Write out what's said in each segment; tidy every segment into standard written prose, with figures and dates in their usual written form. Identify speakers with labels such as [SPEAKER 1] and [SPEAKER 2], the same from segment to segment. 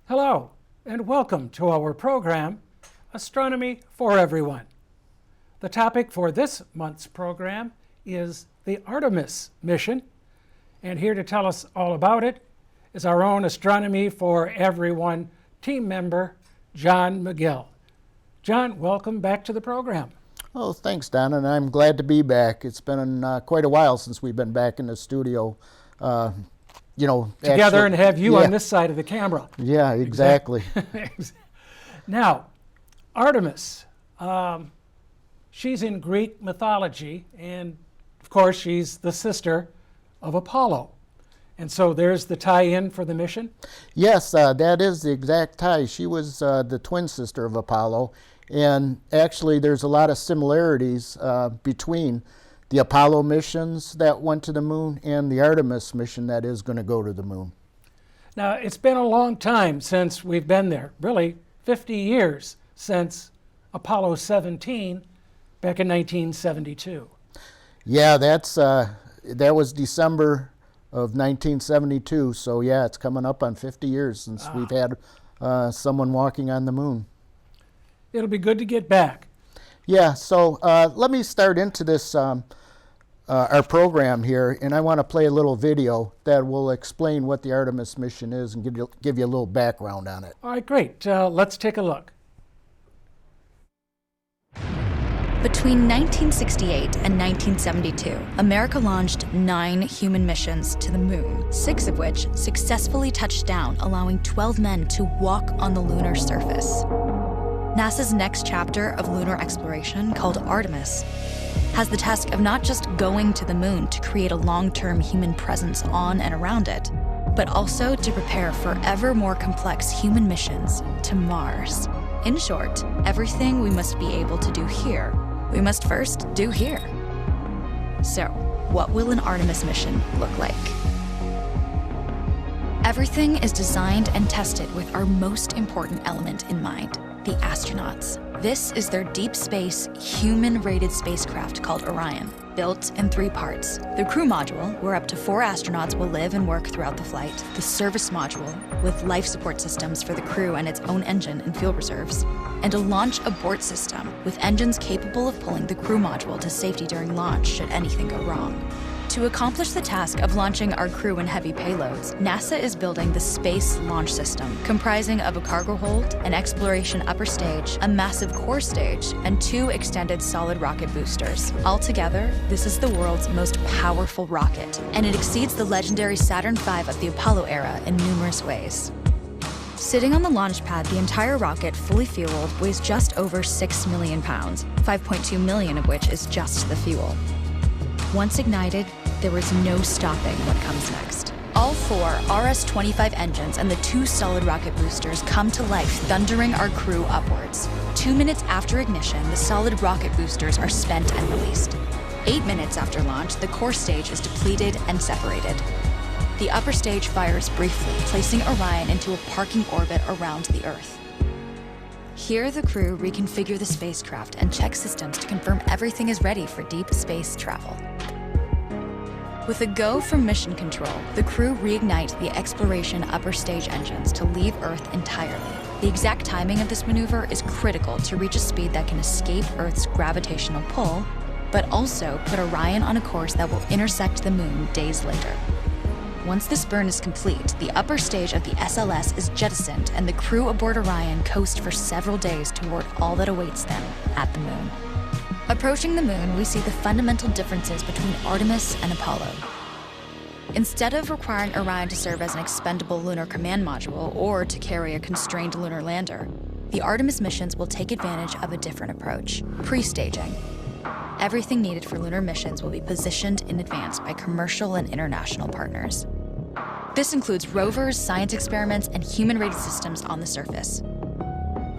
[SPEAKER 1] Hello, and welcome to our program, Astronomy for Everyone. The topic for this month's program is the Artemis mission, and here to tell us all about it is our own Astronomy for Everyone team member, John McGill. John, welcome back to the program.
[SPEAKER 2] Oh, thanks, Don, and I'm glad to be back. It's been quite a while since we've been back in the studio.
[SPEAKER 1] Together and have you on this side of the camera.
[SPEAKER 2] Yeah, exactly.
[SPEAKER 1] Now, Artemis, she's in Greek mythology, and of course she's the sister of Apollo. And so there's the tie-in for the mission?
[SPEAKER 2] Yes, that is the exact tie. She was the twin sister of Apollo, and actually there's a lot of similarities between the Apollo missions that went to the moon and the Artemis mission that is going to go to the moon.
[SPEAKER 1] Now, it's been a long time since we've been there, really 50 years since Apollo 17 back in 1972.
[SPEAKER 2] Yeah, that was December of 1972, so yeah, it's coming up on 50 years since we've had someone walking on the moon.
[SPEAKER 1] It'll be good to get back.
[SPEAKER 2] Yeah, so let me start into this our program here, and I want to play a little video that will explain what the Artemis mission is and give you a little background on it.
[SPEAKER 1] All right, great. Let's take a look.
[SPEAKER 3] Between 1968 and 1972, America launched 9 human missions to the moon, 6 of which successfully touched down, allowing 12 men to walk on the lunar surface. NASA's next chapter of lunar exploration, called Artemis, has the task of not just going to the moon to create a long-term human presence on and around it, but also to prepare for ever more complex human missions to Mars. In short, everything we must be able to do here, we must first do here. So, what will an Artemis mission look like? Everything is designed and tested with our most important element in mind: the astronauts. This is their deep space, human-rated spacecraft called Orion, built in 3 parts. The crew module, where up to 4 astronauts will live and work throughout the flight. The service module, with life support systems for the crew and its own engine and fuel reserves. And a launch abort system, with engines capable of pulling the crew module to safety during launch should anything go wrong. To accomplish the task of launching our crew and heavy payloads, NASA is building the Space Launch System, comprising of a cargo hold, an exploration upper stage, a massive core stage, and 2 extended solid rocket boosters. Altogether, this is the world's most powerful rocket, and it exceeds the legendary Saturn V of the Apollo era in numerous ways. Sitting on the launch pad, the entire rocket, fully fueled, weighs just over 6 million pounds, 5.2 million of which is just the fuel. Once ignited, there is no stopping what comes next. All 4 RS-25 engines and the 2 solid rocket boosters come to life, thundering our crew upwards. 2 minutes after ignition, the solid rocket boosters are spent and released. 8 minutes after launch, the core stage is depleted and separated. The upper stage fires briefly, placing Orion into a parking orbit around the Earth. Here, the crew reconfigure the spacecraft and check systems to confirm everything is ready for deep space travel. With a go from mission control, the crew reignite the exploration upper stage engines to leave Earth entirely. The exact timing of this maneuver is critical to reach a speed that can escape Earth's gravitational pull, but also put Orion on a course that will intersect the moon days later. Once this burn is complete, the upper stage of the SLS is jettisoned and the crew aboard Orion coast for several days toward all that awaits them at the moon. Approaching the moon, we see the fundamental differences between Artemis and Apollo. Instead of requiring Orion to serve as an expendable lunar command module or to carry a constrained lunar lander, the Artemis missions will take advantage of a different approach: pre-staging. Everything needed for lunar missions will be positioned in advance by commercial and international partners. This includes rovers, science experiments, and human-rated systems on the surface.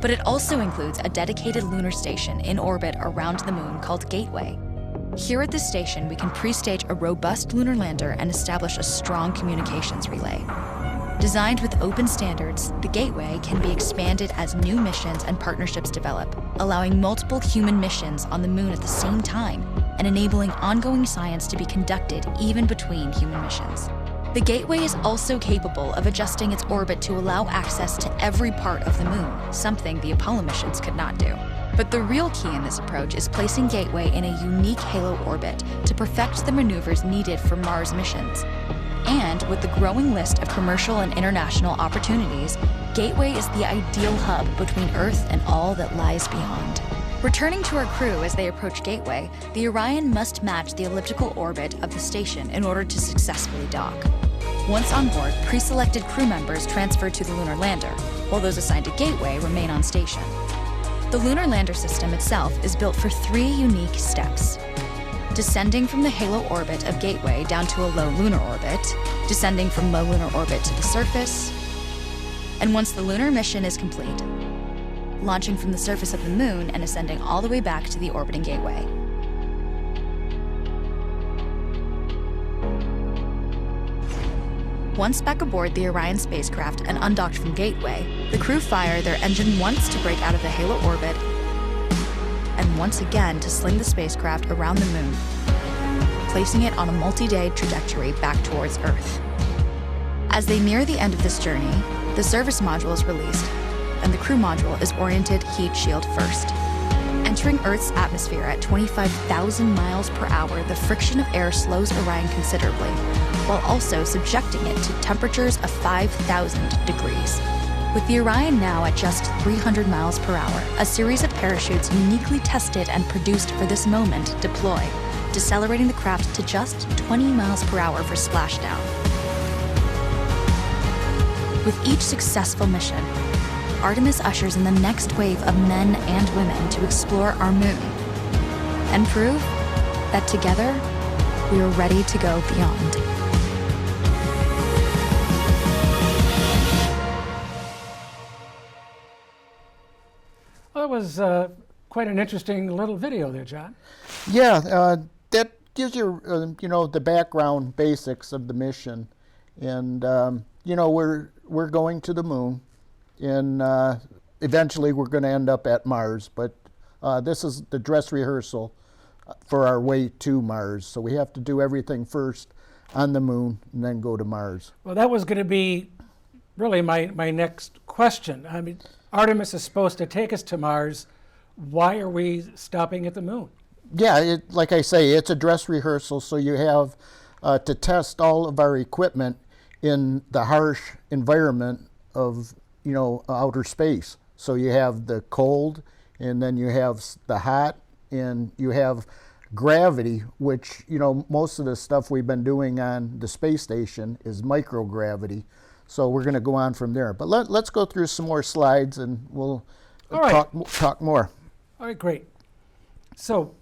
[SPEAKER 3] But it also includes a dedicated lunar station in orbit around the moon called Gateway. Here at this station, we can pre-stage a robust lunar lander and establish a strong communications relay. Designed with open standards, the Gateway can be expanded as new missions and partnerships develop, allowing multiple human missions on the moon at the same time and enabling ongoing science to be conducted even between human missions. The Gateway is also capable of adjusting its orbit to allow access to every part of the moon, something the Apollo missions could not do. But the real key in this approach is placing Gateway in a unique halo orbit to perfect the maneuvers needed for Mars missions. And with the growing list of commercial and international opportunities, Gateway is the ideal hub between Earth and all that lies beyond. Returning to our crew as they approach Gateway, the Orion must match the elliptical orbit of the station in order to successfully dock. Once on board, pre-selected crew members transfer to the lunar lander, while those assigned to Gateway remain on station. The lunar lander system itself is built for 3 unique steps: descending from the halo orbit of Gateway down to a low lunar orbit, descending from low lunar orbit to the surface, and once the lunar mission is complete, launching from the surface of the moon and ascending all the way back to the orbiting Gateway. Once back aboard the Orion spacecraft and undocked from Gateway, the crew fire their engine once to break out of the halo orbit and once again to sling the spacecraft around the moon, placing it on a multi-day trajectory back towards Earth. As they near the end of this journey, the service module is released, and the crew module is oriented heat shield first. Entering Earth's atmosphere at 25,000 miles per hour, the friction of air slows Orion considerably, while also subjecting it to temperatures of 5,000 degrees. With the Orion now at just 300 miles per hour, a series of parachutes uniquely tested and produced for this moment deploy, decelerating the craft to just 20 miles per hour for splashdown. With each successful mission, Artemis ushers in the next wave of men and women to explore our moon and prove that together we are ready to go beyond.
[SPEAKER 1] Well, that was quite an interesting little video there, John.
[SPEAKER 2] Yeah, that gives you, the background basics of the mission. And, we're going to the moon. And eventually we're going to end up at Mars. But this is the dress rehearsal for our way to Mars. So we have to do everything first on the moon and then go to Mars.
[SPEAKER 1] Well, that was going to be really my next question. I mean, Artemis is supposed to take us to Mars. Why are we stopping at the moon?
[SPEAKER 2] Yeah, like I say, it's a dress rehearsal, so you have to test all of our equipment in the harsh environment of, outer space. So you have the cold, and then you have the hot, and you have gravity, which, most of the stuff we've been doing on the space station is microgravity. So we're going to go on from there. But let's go through some more slides, and we'll talk more.
[SPEAKER 1] All right, great. So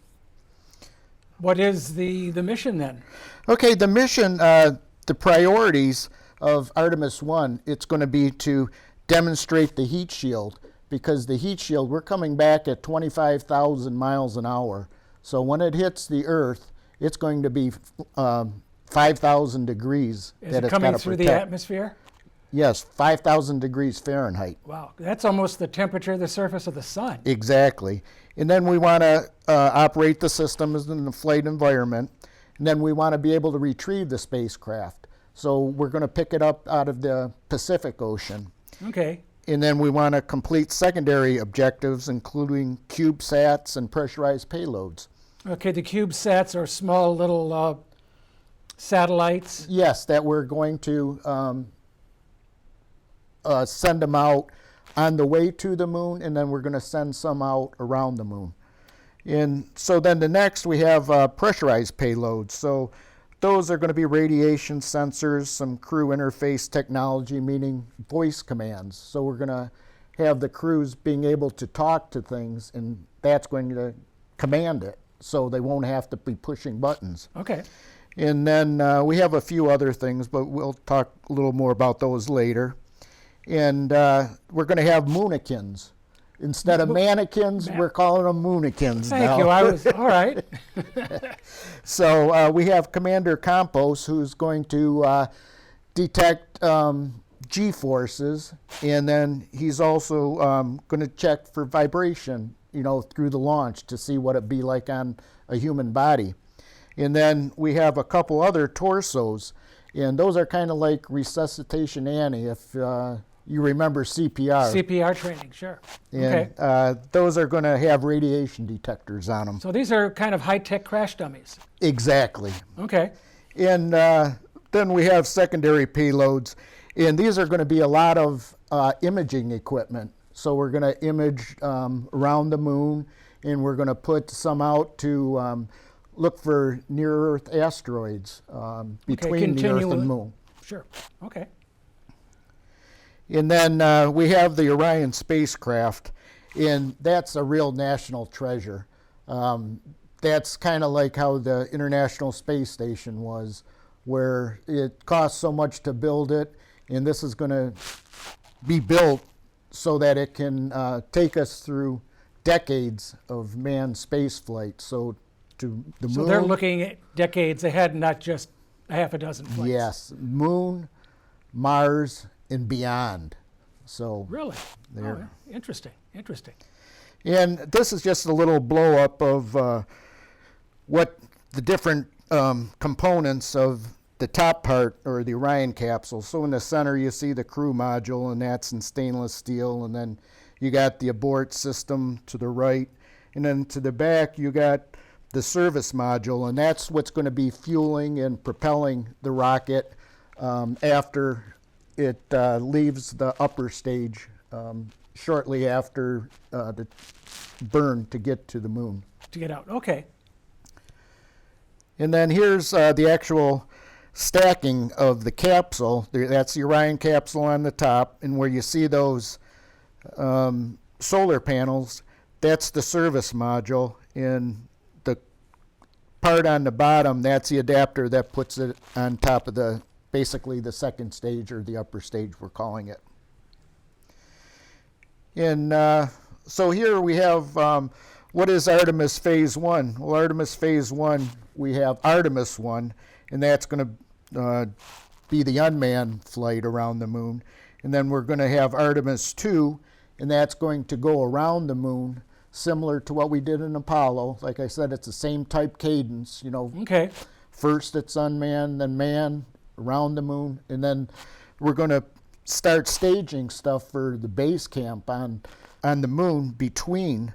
[SPEAKER 1] what is the mission then?
[SPEAKER 2] Okay, the mission, the priorities of Artemis 1, it's going to be to demonstrate the heat shield, because the heat shield, we're coming back at 25,000 miles an hour. So when it hits the Earth, it's going to be 5,000 degrees.
[SPEAKER 1] Is it coming through the atmosphere?
[SPEAKER 2] Yes, 5,000 degrees Fahrenheit.
[SPEAKER 1] Wow, that's almost the temperature of the surface of the sun.
[SPEAKER 2] Exactly. And then we want to operate the system in the flight environment. And then we want to be able to retrieve the spacecraft. So we're going to pick it up out of the Pacific Ocean.
[SPEAKER 1] Okay.
[SPEAKER 2] And then we want to complete secondary objectives, including CubeSats and pressurized payloads.
[SPEAKER 1] Okay, the CubeSats are small little satellites.
[SPEAKER 2] Yes, that we're going to send them out on the way to the moon, and then we're going to send some out around the moon. And so then the next we have pressurized payloads. So those are going to be radiation sensors, some crew interface technology, meaning voice commands. So we're going to have the crews being able to talk to things, and that's going to command it, so they won't have to be pushing buttons.
[SPEAKER 1] Okay.
[SPEAKER 2] And then we have a few other things, but we'll talk a little more about those later. And we're going to have moonikins. Instead of mannequins, we're calling them moonikins now.
[SPEAKER 1] Thank you. I was all right.
[SPEAKER 2] So we have Commander Campos, who's going to detect G-forces, and then he's also going to check for vibration, through the launch to see what it'd be like on a human body. And then we have a couple other torsos, and those are kind of like resuscitation Annie, if you remember CPR.
[SPEAKER 1] CPR training, sure.
[SPEAKER 2] And
[SPEAKER 1] Okay.
[SPEAKER 2] those are going to have radiation detectors on them.
[SPEAKER 1] So these are kind of high-tech crash dummies.
[SPEAKER 2] Exactly.
[SPEAKER 1] Okay.
[SPEAKER 2] And then we have secondary payloads, and these are going to be a lot of imaging equipment. So we're going to image around the moon, and we're going to put some out to look for near-Earth asteroids between the Earth and Moon.
[SPEAKER 1] Sure. Okay.
[SPEAKER 2] And then we have the Orion spacecraft, and that's a real national treasure. That's kind of like how the International Space Station was, where it cost so much to build it, and this is going to be built so that it can take us through decades of manned space flight. So to the moon.
[SPEAKER 1] So they're looking at decades ahead, not just a half a dozen flights.
[SPEAKER 2] Yes, Moon, Mars, and beyond. So
[SPEAKER 1] Really?
[SPEAKER 2] there.
[SPEAKER 1] Oh, interesting. Interesting.
[SPEAKER 2] And this is just a little blow up of what the different components of the top part, or the Orion capsule. So in the center you see the crew module, and that's in stainless steel, and then you got the abort system to the right, and then to the back you got the service module, and that's what's going to be fueling and propelling the rocket after it leaves the upper stage shortly after the burn to get to the moon.
[SPEAKER 1] To get out. Okay.
[SPEAKER 2] And then here's the actual stacking of the capsule. That's the Orion capsule on the top, and where you see those solar panels, that's the service module, and the part on the bottom, that's the adapter that puts it on top of basically the second stage, or the upper stage we're calling it. And so here we have what is Artemis Phase 1? Well, Artemis Phase 1, we have Artemis 1, and that's going to be the unmanned flight around the moon. And then we're going to have Artemis 2, and that's going to go around the moon, similar to what we did in Apollo. Like I said, it's the same type cadence.
[SPEAKER 1] Okay.
[SPEAKER 2] First it's unmanned, then manned, around the moon, and then we're going to start staging stuff for the base camp on the moon between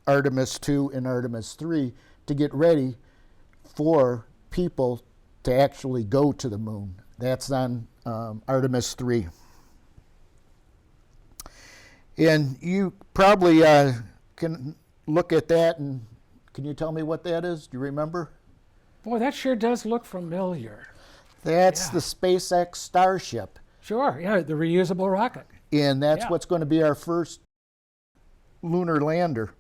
[SPEAKER 2] Artemis 2 and Artemis 3 to get ready for people to actually go to the moon. That's on Artemis 3. And you probably can look at that, and can you tell me what that is? Do you remember?
[SPEAKER 1] Boy, that sure does look familiar.
[SPEAKER 2] That's
[SPEAKER 1] Yeah.
[SPEAKER 2] the SpaceX Starship.
[SPEAKER 1] Sure, yeah, the reusable rocket.
[SPEAKER 2] And that's
[SPEAKER 1] Yeah.
[SPEAKER 2] what's going to be our first lunar lander.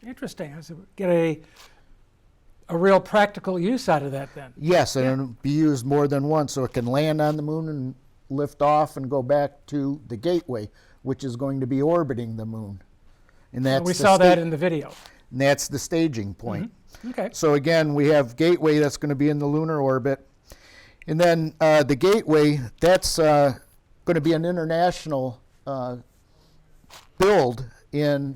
[SPEAKER 1] Interesting. So get a real practical use out of that then.
[SPEAKER 2] Yes, and it'll be used more than once, so it can land on the moon and lift off and go back to the Gateway, which is going to be orbiting the moon. And that's
[SPEAKER 1] We
[SPEAKER 2] the
[SPEAKER 1] saw that in the video.
[SPEAKER 2] and that's the staging point.
[SPEAKER 1] Okay.
[SPEAKER 2] So again, we have Gateway that's going to be in the lunar orbit. And then the Gateway, that's going to be an international build,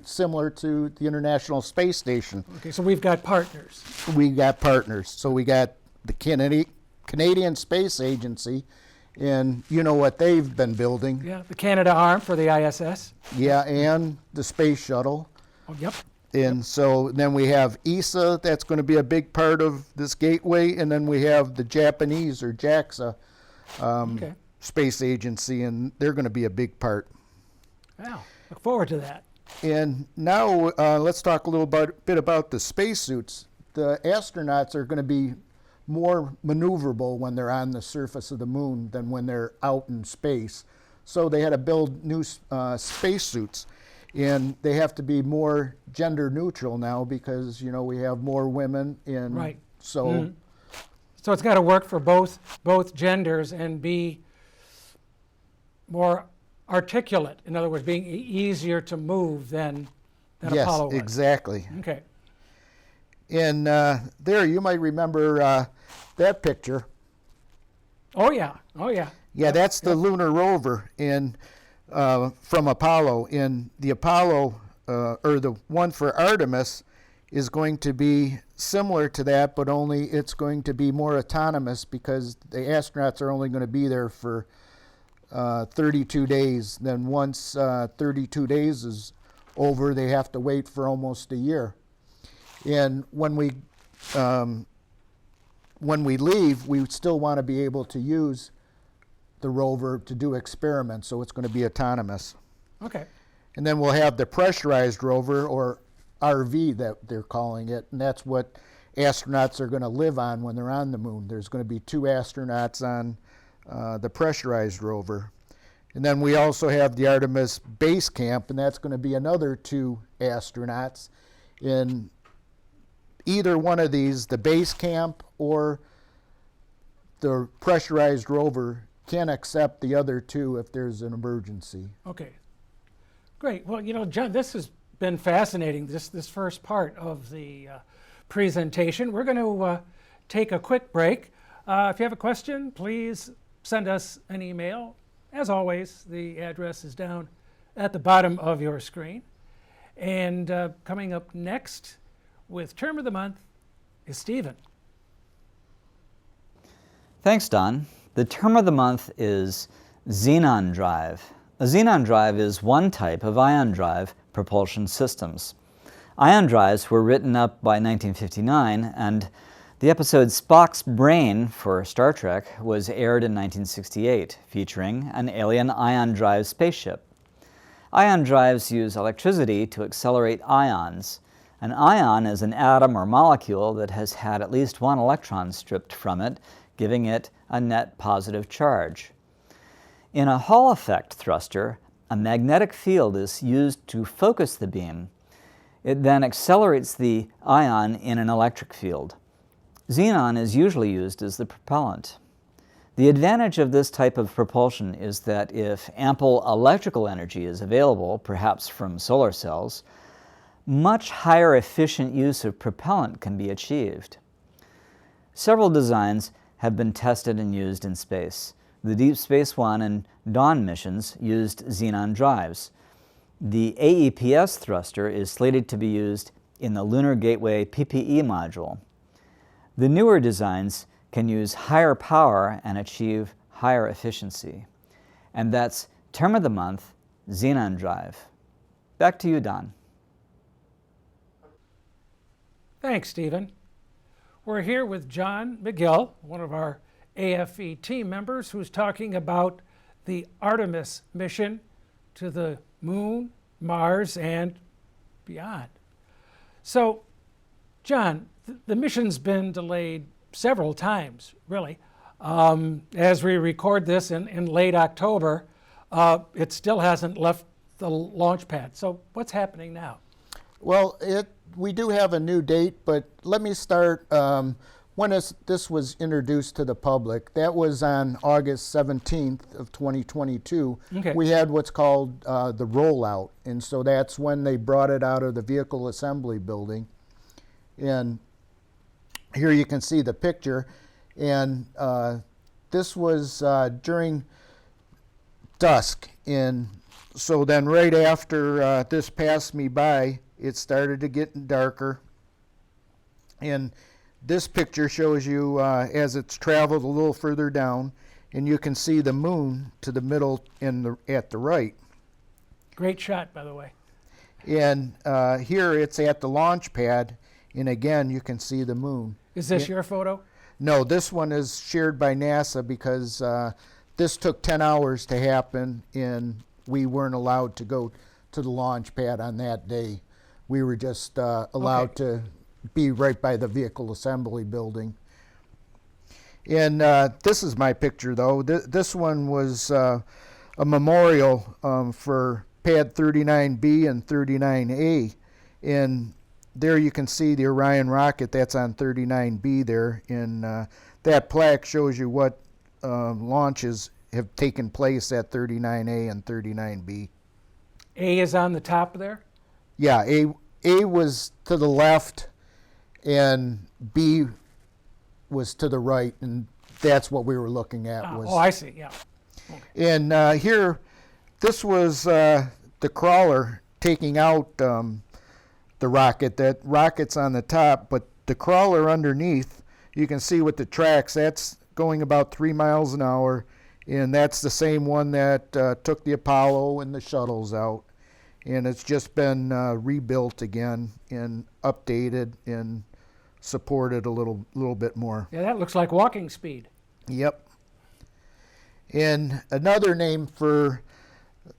[SPEAKER 2] similar to the International Space Station.
[SPEAKER 1] Okay, so we've got partners.
[SPEAKER 2] We got partners. So we got the Canadian Space Agency, and you know what they've been building.
[SPEAKER 1] Yeah, the Canada arm for the ISS.
[SPEAKER 2] Yeah, and the space shuttle.
[SPEAKER 1] Oh, yep.
[SPEAKER 2] And so then we have ESA, that's going to be a big part of this Gateway, and then we have the Japanese, or JAXA,
[SPEAKER 1] Okay.
[SPEAKER 2] space agency, and they're going to be a big part.
[SPEAKER 1] Wow. Look forward to that.
[SPEAKER 2] And now let's talk a little bit about the spacesuits. The astronauts are going to be more maneuverable when they're on the surface of the moon than when they're out in space. So they had to build new spacesuits. And they have to be more gender neutral now because, we have more women in.
[SPEAKER 1] Right.
[SPEAKER 2] So
[SPEAKER 1] So it's got to work for both genders and be more articulate. In other words, being easier to move than
[SPEAKER 2] yes,
[SPEAKER 1] Apollo was.
[SPEAKER 2] exactly.
[SPEAKER 1] Okay.
[SPEAKER 2] And there you might remember that picture.
[SPEAKER 1] Oh yeah. Oh yeah.
[SPEAKER 2] Yeah, that's the lunar rover from Apollo. In the Apollo, or the one for Artemis, is going to be similar to that, but only it's going to be more autonomous because the astronauts are only going to be there for 32 days. Then once 32 days is over, they have to wait for almost a year. And when we leave, we still want to be able to use the rover to do experiments, so it's going to be autonomous.
[SPEAKER 1] Okay.
[SPEAKER 2] And then we'll have the pressurized rover, or RV that they're calling it, and that's what astronauts are going to live on when they're on the moon. There's going to be 2 astronauts on the pressurized rover. And then we also have the Artemis base camp, and that's going to be another 2 astronauts. In either one of these, the base camp or the pressurized rover, can accept the other 2 if there's an emergency.
[SPEAKER 1] Okay. Great. Well, John, this has been fascinating, this first part of the presentation. We're going to take a quick break. If you have a question, please send us an email. As always, the address is down at the bottom of your screen. And coming up next with Term of the Month is Stephen.
[SPEAKER 4] Thanks, Don. The term of the month is xenon drive. A xenon drive is one type of ion drive propulsion systems. Ion drives were written up by 1959, and the episode Spock's Brain for Star Trek was aired in 1968, featuring an alien ion drive spaceship. Ion drives use electricity to accelerate ions. An ion is an atom or molecule that has had at least one electron stripped from it, giving it a net positive charge. In a Hall effect thruster, a magnetic field is used to focus the beam. It then accelerates the ion in an electric field. Xenon is usually used as the propellant. The advantage of this type of propulsion is that if ample electrical energy is available, perhaps from solar cells, much higher efficient use of propellant can be achieved. Several designs have been tested and used in space. The Deep Space One and Dawn missions used xenon drives. The AEPS thruster is slated to be used in the Lunar Gateway PPE module. The newer designs can use higher power and achieve higher efficiency. And that's Term of the Month, xenon drive. Back to you, Don.
[SPEAKER 1] Thanks, Stephen. We're here with John McGill, one of our AFE team members, who's talking about the Artemis mission to the Moon, Mars, and beyond. So, John, the mission's been delayed several times, really. As we record this in late October, it still hasn't left the launch pad. So what's happening now?
[SPEAKER 2] Well, we do have a new date, but let me start when this was introduced to the public. That was on August 17th of 2022.
[SPEAKER 1] Okay.
[SPEAKER 2] We had what's called the rollout, and so that's when they brought it out of the vehicle assembly building. And here you can see the picture, and this was during dusk, and so then right after this passed me by, it started to get darker, and this picture shows you as it's traveled a little further down, and you can see the moon to the middle at the right.
[SPEAKER 1] Great shot, by the way.
[SPEAKER 2] And here it's at the launch pad, and again you can see the moon.
[SPEAKER 1] Is this your photo?
[SPEAKER 2] No, this one is shared by NASA because this took 10 hours to happen, and we weren't allowed to go to the launch pad on that day. We were just allowed to be right by the vehicle assembly building. And this is my picture, though. This one was a memorial for pad 39B and 39A. And there you can see the Orion rocket that's on 39B there. And that plaque shows you what launches have taken place at 39A and 39B.
[SPEAKER 1] A is on the top there?
[SPEAKER 2] Yeah, A was to the left and B was to the right, and that's what we were looking at.
[SPEAKER 1] Oh, I see, yeah.
[SPEAKER 2] And here, this was the crawler taking out the rocket. That rocket's on the top, but the crawler underneath, you can see with the tracks, that's going about 3 miles an hour, and that's the same one that took the Apollo and the shuttles out. And it's just been rebuilt again and updated and supported a little bit more.
[SPEAKER 1] Yeah, that looks like walking speed.
[SPEAKER 2] Yep. And another name for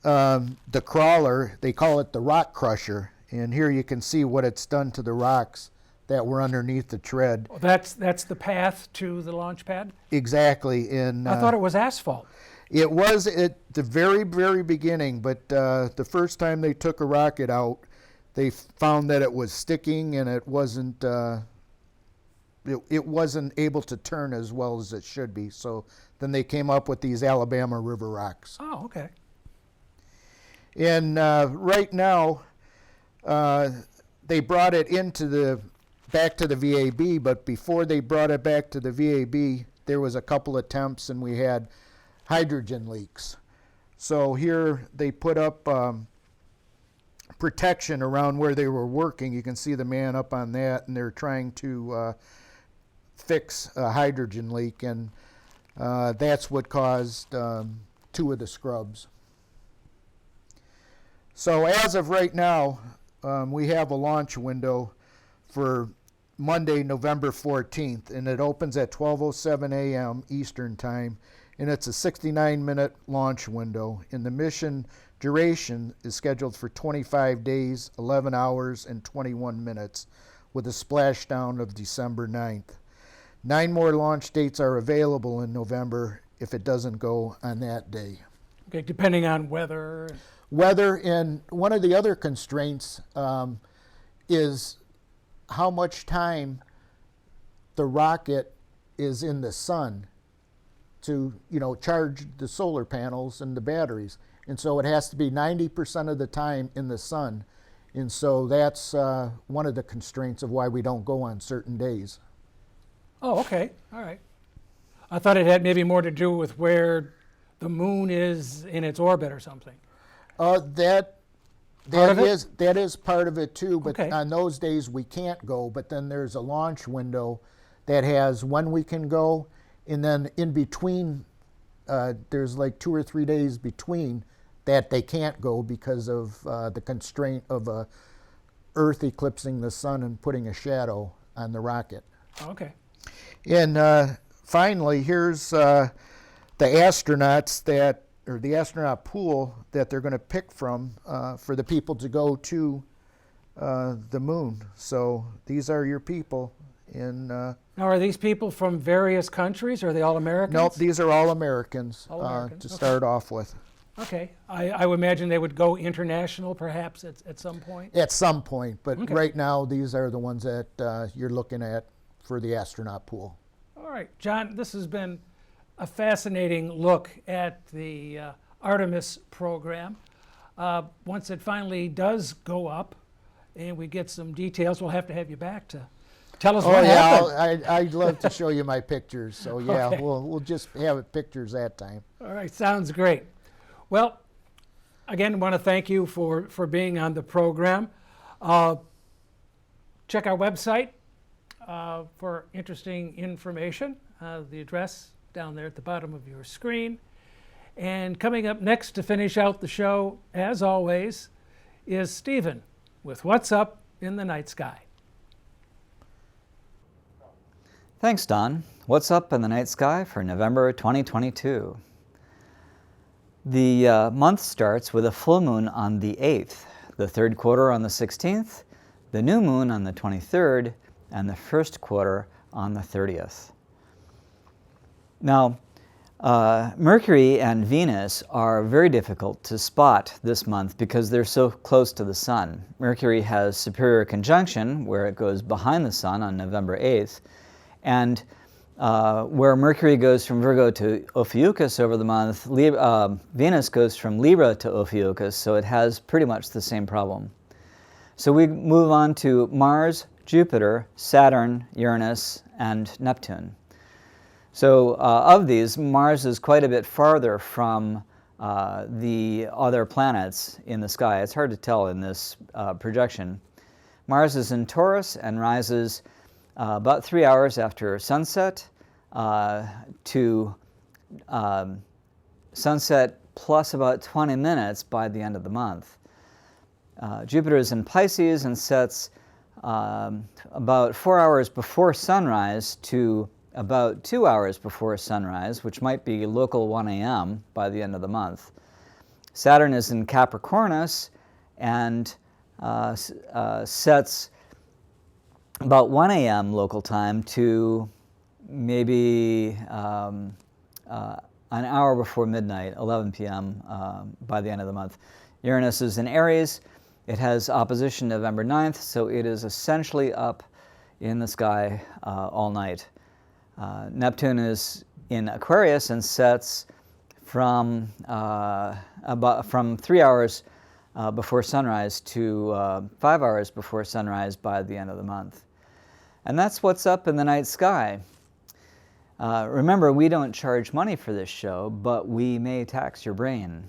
[SPEAKER 2] the crawler, they call it the rock crusher. And here you can see what it's done to the rocks that were underneath the tread.
[SPEAKER 1] Oh, that's the path to the launch pad?
[SPEAKER 2] Exactly. And
[SPEAKER 1] I thought it was asphalt.
[SPEAKER 2] it was at the very, very beginning, but the first time they took a rocket out, they found that it was sticking and it wasn't able to turn as well as it should be. So then they came up with these Alabama River rocks.
[SPEAKER 1] Oh, okay.
[SPEAKER 2] And right now, they brought it back to the VAB, but before they brought it back to the VAB, there was a couple attempts and we had hydrogen leaks. So here they put up protection around where they were working. You can see the man up on that, and they're trying to fix a hydrogen leak, and that's what caused 2 of the scrubs. So as of right now, we have a launch window for Monday, November 14th, and it opens at 12:07 a.m. Eastern Time, and it's a 69-minute launch window, and the mission duration is scheduled for 25 days, 11 hours, and 21 minutes, with a splashdown of December 9th. 9 more launch dates are available in November if it doesn't go on that day.
[SPEAKER 1] Okay, depending on weather.
[SPEAKER 2] Weather, and one of the other constraints is how much time the rocket is in the sun to, charge the solar panels and the batteries. And so it has to be 90% of the time in the sun. And so that's one of the constraints of why we don't go on certain days.
[SPEAKER 1] Oh, okay. All right. I thought it had maybe more to do with where the moon is in its orbit or something.
[SPEAKER 2] That is part of it too, but
[SPEAKER 1] Okay.
[SPEAKER 2] on those days we can't go, but then there's a launch window that has when we can go, and then in between, there's like 2 or 3 days between that they can't go because of the constraint of Earth eclipsing the sun and putting a shadow on the rocket.
[SPEAKER 1] Okay.
[SPEAKER 2] And finally, here's the astronauts or the astronaut pool that they're going to pick from for the people to go to the moon. So these are your people.
[SPEAKER 1] Now, are these people from various countries? Or are they all Americans?
[SPEAKER 2] Nope, these are all Americans,
[SPEAKER 1] All Americans,
[SPEAKER 2] to
[SPEAKER 1] okay.
[SPEAKER 2] start off with.
[SPEAKER 1] Okay. I would imagine they would go international perhaps at some point.
[SPEAKER 2] At some point, but
[SPEAKER 1] Okay.
[SPEAKER 2] right now these are the ones that you're looking at for the astronaut pool.
[SPEAKER 1] All right. John, this has been a fascinating look at the Artemis program. Once it finally does go up and we get some details, we'll have to have you back to tell us what happened.
[SPEAKER 2] I'd love to show you my pictures. So yeah,
[SPEAKER 1] Okay.
[SPEAKER 2] we'll just have pictures that time.
[SPEAKER 1] All right, sounds great. Well, again, I want to thank you for being on the program. Check our website for interesting information. The address down there at the bottom of your screen. And coming up next to finish out the show, as always, is Stephen with What's Up in the Night Sky.
[SPEAKER 4] Thanks, Don. What's up in the night sky for November 2022? The month starts with a full moon on the 8th, the third quarter on the 16th, the new moon on the 23rd, and the first quarter on the 30th. Now, Mercury and Venus are very difficult to spot this month because they're so close to the Sun. Mercury has superior conjunction, where it goes behind the Sun on November 8th, and where Mercury goes from Virgo to Ophiuchus over the month, Venus goes from Libra to Ophiuchus, so it has pretty much the same problem. So we move on to Mars, Jupiter, Saturn, Uranus, and Neptune. So of these, Mars is quite a bit farther from the other planets in the sky. It's hard to tell in this projection. Mars is in Taurus and rises about 3 hours after sunset to sunset plus about 20 minutes by the end of the month. Jupiter is in Pisces and sets about 4 hours before sunrise to about 2 hours before sunrise, which might be local 1 a.m. by the end of the month. Saturn is in Capricornus and sets about 1 a.m. local time to maybe an hour before midnight, 11 p.m. By the end of the month. Uranus is in Aries. It has opposition November 9th, so it is essentially up in the sky all night. Neptune is in Aquarius and sets from 3 hours before sunrise to 5 hours before sunrise by the end of the month. And that's what's up in the night sky. Remember, we don't charge money for this show, but we may tax your brain.